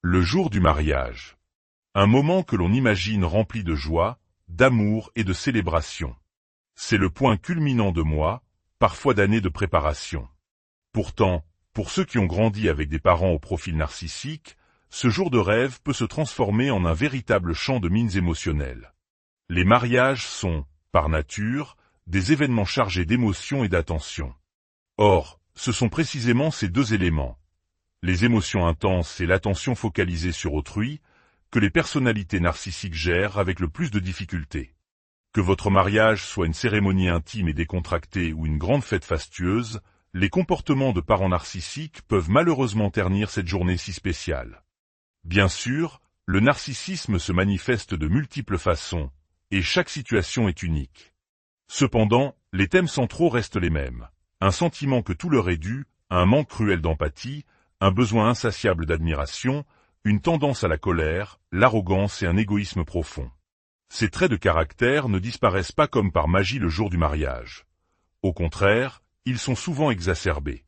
Le jour du mariage. Un moment que l'on imagine rempli de joie, d'amour et de célébration. C'est le point culminant de mois, parfois d'années de préparation. Pourtant, pour ceux qui ont grandi avec des parents au profil narcissique, ce jour de rêve peut se transformer en un véritable champ de mines émotionnelles. Les mariages sont, par nature, des événements chargés d'émotions et d'attention. Or, ce sont précisément ces deux éléments, les émotions intenses et l'attention focalisée sur autrui, que les personnalités narcissiques gèrent avec le plus de difficulté. Que votre mariage soit une cérémonie intime et décontractée ou une grande fête fastueuse, les comportements de parents narcissiques peuvent malheureusement ternir cette journée si spéciale. Bien sûr, le narcissisme se manifeste de multiples façons, et chaque situation est unique. Cependant, les thèmes centraux restent les mêmes. Un sentiment que tout leur est dû, un manque cruel d'empathie, un besoin insatiable d'admiration, une tendance à la colère, l'arrogance et un égoïsme profond. Ces traits de caractère ne disparaissent pas comme par magie le jour du mariage. Au contraire, ils sont souvent exacerbés.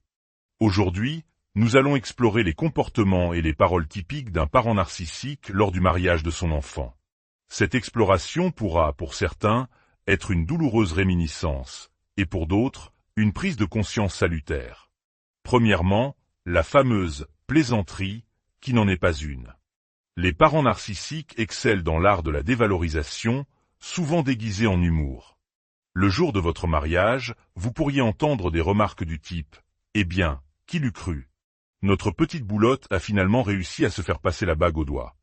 Aujourd'hui, nous allons explorer les comportements et les paroles typiques d'un parent narcissique lors du mariage de son enfant. Cette exploration pourra, pour certains, être une douloureuse réminiscence, et pour d'autres, une prise de conscience salutaire. Premièrement, la fameuse plaisanterie, qui n'en est pas une. Les parents narcissiques excellent dans l'art de la dévalorisation, souvent déguisée en humour. Le jour de votre mariage, vous pourriez entendre des remarques du type « Eh bien, qui l'eût cru ? Notre petite boulotte a finalement réussi à se faire passer la bague au doigt. »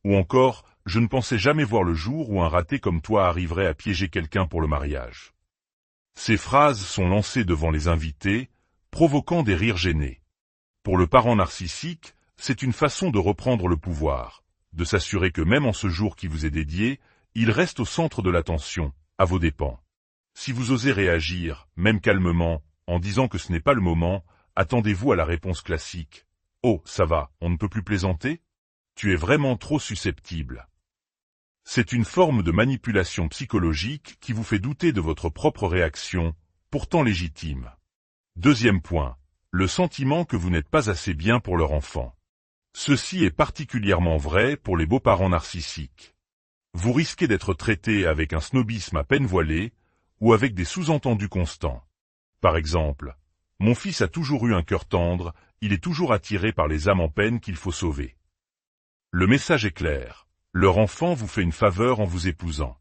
Ou encore « Je ne pensais jamais voir le jour où un raté comme toi arriverait à piéger quelqu'un pour le mariage. » Ces phrases sont lancées devant les invités, provoquant des rires gênés. Pour le parent narcissique, c'est une façon de reprendre le pouvoir, de s'assurer que même en ce jour qui vous est dédié, il reste au centre de l'attention, à vos dépens. Si vous osez réagir, même calmement, en disant que ce n'est pas le moment, attendez-vous à la réponse classique. « Oh, ça va, on ne peut plus plaisanter ? Tu es vraiment trop susceptible. » C'est une forme de manipulation psychologique qui vous fait douter de votre propre réaction, pourtant légitime. Deuxième point, le sentiment que vous n'êtes pas assez bien pour leur enfant. Ceci est particulièrement vrai pour les beaux-parents narcissiques. Vous risquez d'être traité avec un snobisme à peine voilé, ou avec des sous-entendus constants. Par exemple, « Mon fils a toujours eu un cœur tendre, il est toujours attiré par les âmes en peine qu'il faut sauver. » Le message est clair, leur enfant vous fait une faveur en vous épousant.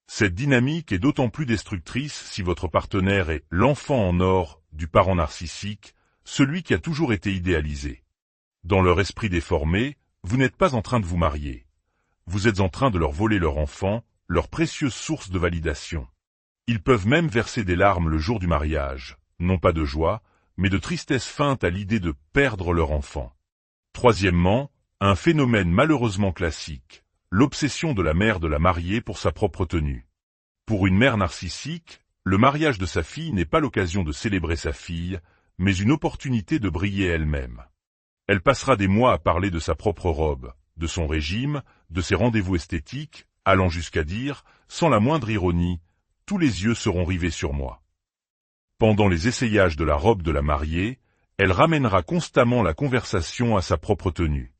Cette dynamique est d'autant plus destructrice si votre partenaire est l'enfant en or du parent narcissique, celui qui a toujours été idéalisé. Dans leur esprit déformé, vous n'êtes pas en train de vous marier. Vous êtes en train de leur voler leur enfant, leur précieuse source de validation. Ils peuvent même verser des larmes le jour du mariage, non pas de joie, mais de tristesse feinte à l'idée de perdre leur enfant. Troisièmement, un phénomène malheureusement classique, l'obsession de la mère de la mariée pour sa propre tenue. Pour une mère narcissique, le mariage de sa fille n'est pas l'occasion de célébrer sa fille, mais une opportunité de briller elle-même. Elle passera des mois à parler de sa propre robe, de son régime, de ses rendez-vous esthétiques, allant jusqu'à dire, sans la moindre ironie, « Tous les yeux seront rivés sur moi ». Pendant les essayages de la robe de la mariée, elle ramènera constamment la conversation à sa propre tenue.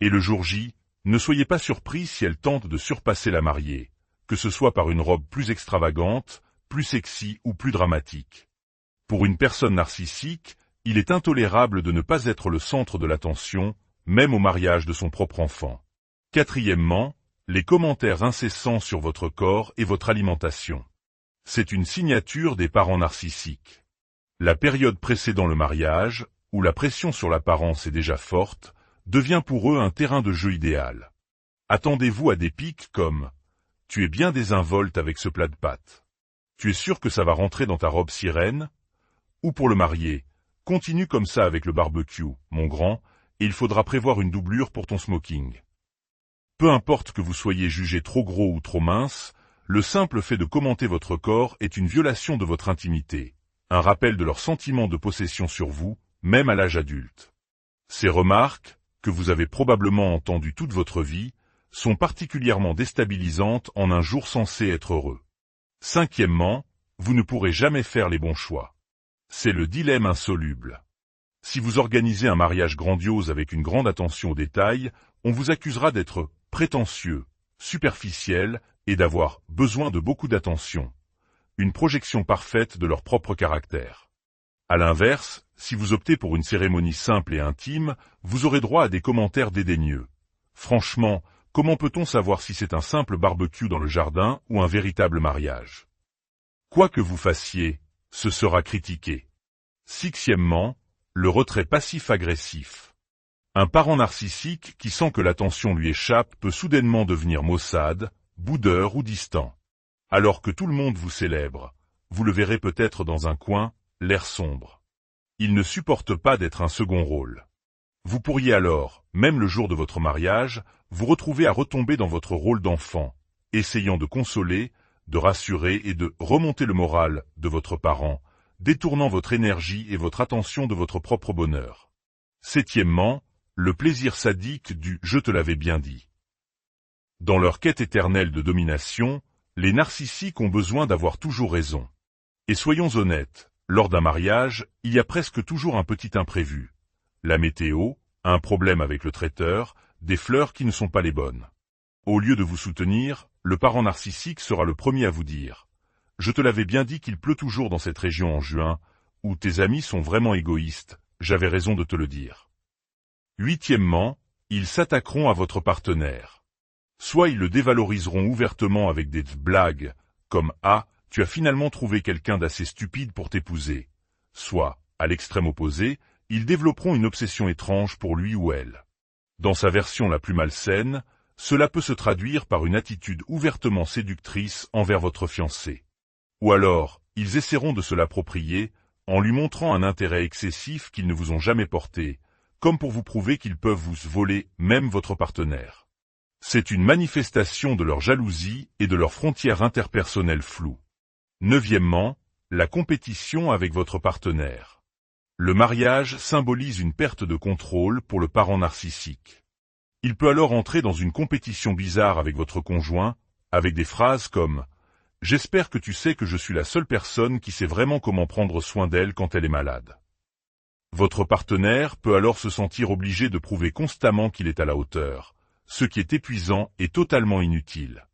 Et le jour J, ne soyez pas surpris si elle tente de surpasser la mariée, que ce soit par une robe plus extravagante, plus sexy ou plus dramatique. Pour une personne narcissique, il est intolérable de ne pas être le centre de l'attention, même au mariage de son propre enfant. Quatrièmement, les commentaires incessants sur votre corps et votre alimentation. C'est une signature des parents narcissiques. La période précédant le mariage, où la pression sur l'apparence est déjà forte, devient pour eux un terrain de jeu idéal. Attendez-vous à des pics comme « Tu es bien désinvolte avec ce plat de pâtes. Tu es sûr que ça va rentrer dans ta robe sirène ?» Ou pour le marié, « Continue comme ça avec le barbecue, mon grand, et il faudra prévoir une doublure pour ton smoking. » Peu importe que vous soyez jugé trop gros ou trop mince, le simple fait de commenter votre corps est une violation de votre intimité, un rappel de leur sentiment de possession sur vous, même à l'âge adulte. Ces remarques, que vous avez probablement entendues toute votre vie, sont particulièrement déstabilisantes en un jour censé être heureux. Cinquièmement, vous ne pourrez jamais faire les bons choix. C'est le dilemme insoluble. Si vous organisez un mariage grandiose avec une grande attention aux détails, on vous accusera d'être prétentieux, superficiel et d'avoir besoin de beaucoup d'attention. Une projection parfaite de leur propre caractère. À l'inverse, si vous optez pour une cérémonie simple et intime, vous aurez droit à des commentaires dédaigneux. Franchement, comment peut-on savoir si c'est un simple barbecue dans le jardin ou un véritable mariage? Quoi que vous fassiez, ce sera critiqué. Sixièmement, le retrait passif-agressif. Un parent narcissique qui sent que l'attention lui échappe peut soudainement devenir maussade, boudeur ou distant. Alors que tout le monde vous célèbre, vous le verrez peut-être dans un coin, l'air sombre. Il ne supporte pas d'être un second rôle. Vous pourriez alors, même le jour de votre mariage, vous retrouver à retomber dans votre rôle d'enfant, essayant de consoler, de rassurer et de remonter le moral de votre parent, détournant votre énergie et votre attention de votre propre bonheur. Septièmement, le plaisir sadique du « je te l'avais bien dit ». Dans leur quête éternelle de domination, les narcissiques ont besoin d'avoir toujours raison. Et soyons honnêtes, lors d'un mariage, il y a presque toujours un petit imprévu. La météo, un problème avec le traiteur, des fleurs qui ne sont pas les bonnes. Au lieu de vous soutenir, le parent narcissique sera le premier à vous dire « Je te l'avais bien dit qu'il pleut toujours dans cette région en juin, ou tes amis sont vraiment égoïstes, j'avais raison de te le dire. » Huitièmement, ils s'attaqueront à votre partenaire. Soit ils le dévaloriseront ouvertement avec des blagues, comme « Ah, tu as finalement trouvé quelqu'un d'assez stupide pour t'épouser », soit, à l'extrême opposé, ils développeront une obsession étrange pour lui ou elle. Dans sa version la plus malsaine, cela peut se traduire par une attitude ouvertement séductrice envers votre fiancé. Ou alors, ils essaieront de se l'approprier, en lui montrant un intérêt excessif qu'ils ne vous ont jamais porté, comme pour vous prouver qu'ils peuvent vous voler même votre partenaire. C'est une manifestation de leur jalousie et de leurs frontières interpersonnelles floues. Neuvièmement, la compétition avec votre partenaire. Le mariage symbolise une perte de contrôle pour le parent narcissique. Il peut alors entrer dans une compétition bizarre avec votre conjoint, avec des phrases comme « J'espère que tu sais que je suis la seule personne qui sait vraiment comment prendre soin d'elle quand elle est malade. » Votre partenaire peut alors se sentir obligé de prouver constamment qu'il est à la hauteur, ce qui est épuisant et totalement inutile.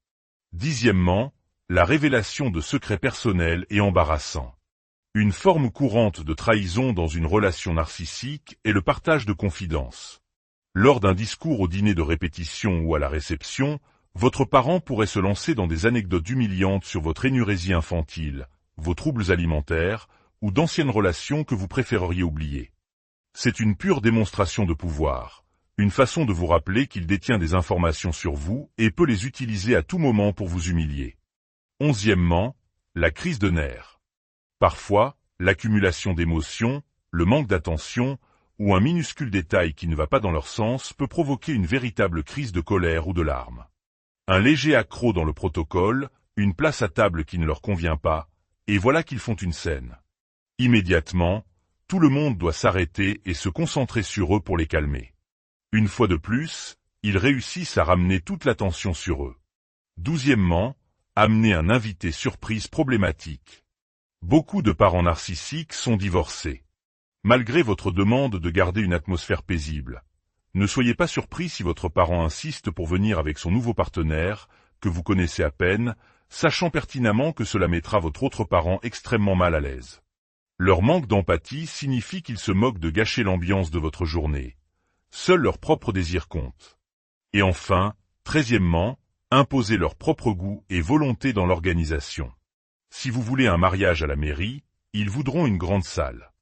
Dixièmement, la révélation de secrets personnels et embarrassants. Une forme courante de trahison dans une relation narcissique est le partage de confidences. Lors d'un discours au dîner de répétition ou à la réception, votre parent pourrait se lancer dans des anecdotes humiliantes sur votre énurésie infantile, vos troubles alimentaires, ou d'anciennes relations que vous préféreriez oublier. C'est une pure démonstration de pouvoir, une façon de vous rappeler qu'il détient des informations sur vous et peut les utiliser à tout moment pour vous humilier. Onzièmement, la crise de nerfs. Parfois, l'accumulation d'émotions, le manque d'attention, ou un minuscule détail qui ne va pas dans leur sens peut provoquer une véritable crise de colère ou de larmes. Un léger accroc dans le protocole, une place à table qui ne leur convient pas, et voilà qu'ils font une scène. Immédiatement, tout le monde doit s'arrêter et se concentrer sur eux pour les calmer. Une fois de plus, ils réussissent à ramener toute l'attention sur eux. Douzièmement, amener un invité surprise problématique. Beaucoup de parents narcissiques sont divorcés. Malgré votre demande de garder une atmosphère paisible, ne soyez pas surpris si votre parent insiste pour venir avec son nouveau partenaire, que vous connaissez à peine, sachant pertinemment que cela mettra votre autre parent extrêmement mal à l'aise. Leur manque d'empathie signifie qu'ils se moquent de gâcher l'ambiance de votre journée. Seul leur propre désir compte. Et enfin, treizièmement, imposer leur propre goût et volonté dans l'organisation. Si vous voulez un mariage à la mairie, ils voudront une grande salle.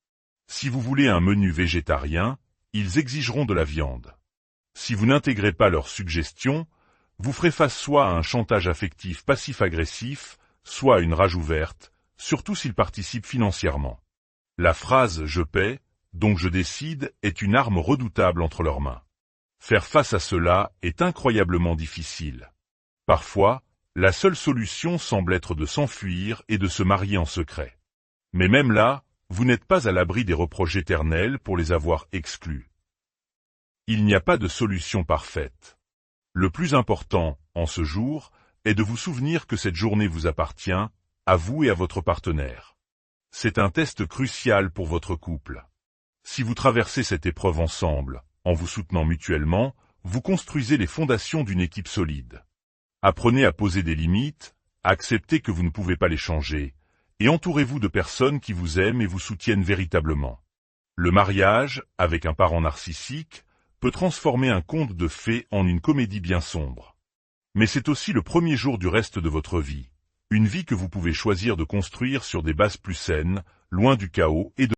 Si vous voulez un menu végétarien, ils exigeront de la viande. Si vous n'intégrez pas leurs suggestions, vous ferez face soit à un chantage affectif passif-agressif, soit à une rage ouverte, surtout s'ils participent financièrement. La phrase « je paie », donc je décide, est une arme redoutable entre leurs mains. Faire face à cela est incroyablement difficile. Parfois, la seule solution semble être de s'enfuir et de se marier en secret. Mais même là, vous n'êtes pas à l'abri des reproches éternels pour les avoir exclus. Il n'y a pas de solution parfaite. Le plus important, en ce jour, est de vous souvenir que cette journée vous appartient, à vous et à votre partenaire. C'est un test crucial pour votre couple. Si vous traversez cette épreuve ensemble, en vous soutenant mutuellement, vous construisez les fondations d'une équipe solide. Apprenez à poser des limites, à accepter que vous ne pouvez pas les changer, et entourez-vous de personnes qui vous aiment et vous soutiennent véritablement. Le mariage, avec un parent narcissique, peut transformer un conte de fées en une comédie bien sombre. Mais c'est aussi le premier jour du reste de votre vie, une vie que vous pouvez choisir de construire sur des bases plus saines, loin du chaos et de